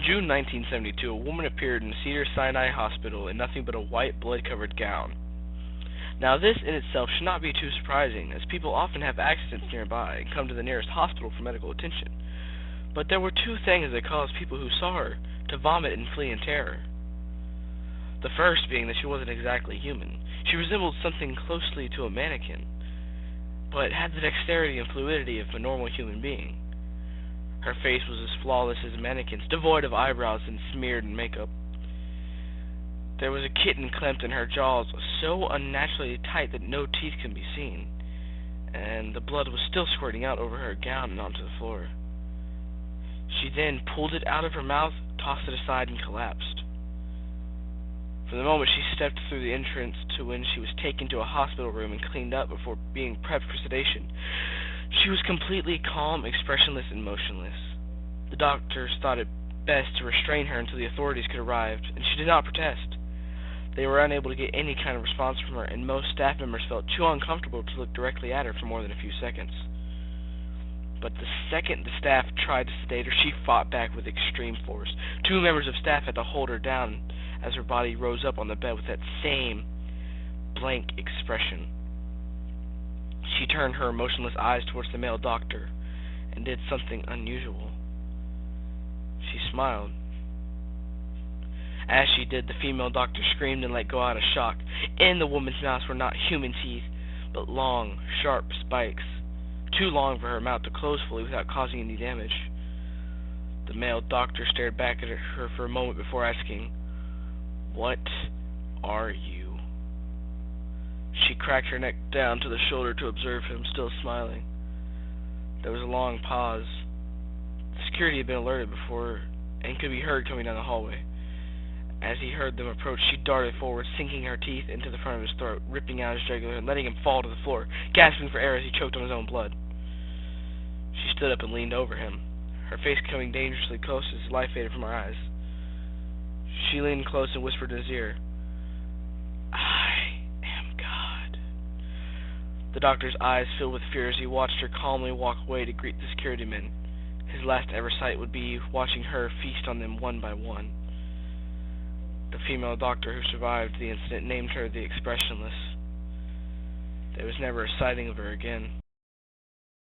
June 1972, a woman appeared in Cedars-Sinai Hospital in nothing but a white, blood-covered gown. Now, this in itself should not be too surprising, as people often have accidents nearby and come to the nearest hospital for medical attention. But there were two things that caused people who saw her to vomit and flee in terror. The first being that she wasn't exactly human. She resembled something closely to a mannequin, but had the dexterity and fluidity of a normal human being. Her face was as flawless as a mannequin's, devoid of eyebrows and smeared in makeup. There was a kitten clamped in her jaws, so unnaturally tight that no teeth could be seen, and the blood was still squirting out over her gown and onto the floor. She then pulled it out of her mouth, tossed it aside, and collapsed. From the moment she stepped through the entrance to when she was taken to a hospital room and cleaned up before being prepped for sedation, she was completely calm, expressionless, and motionless. The doctors thought it best to restrain her until the authorities could arrive, and she did not protest. They were unable to get any kind of response from her, and most staff members felt too uncomfortable to look directly at her for more than a few seconds. But the second the staff tried to sedate her, she fought back with extreme force. Two members of staff had to hold her down as her body rose up on the bed with that same blank expression. She turned her emotionless eyes towards the male doctor and did something unusual. She smiled. As she did, the female doctor screamed and let go out of shock. In the woman's mouth were not human teeth, but long, sharp spikes, too long for her mouth to close fully without causing any damage. The male doctor stared back at her for a moment before asking, "What are you?" She cracked her neck down to the shoulder to observe him, still smiling. There was a long pause. Security had been alerted before and could be heard coming down the hallway. As he heard them approach, she darted forward, sinking her teeth into the front of his throat, ripping out his jugular and letting him fall to the floor, gasping for air as he choked on his own blood. She stood up and leaned over him, her face coming dangerously close as life faded from her eyes. She leaned close and whispered in his ear, "I am God." The doctor's eyes filled with fear as he watched her calmly walk away to greet the security men. His last ever sight would be watching her feast on them one by one. The female doctor who survived the incident named her the Expressionless. There was never a sighting of her again.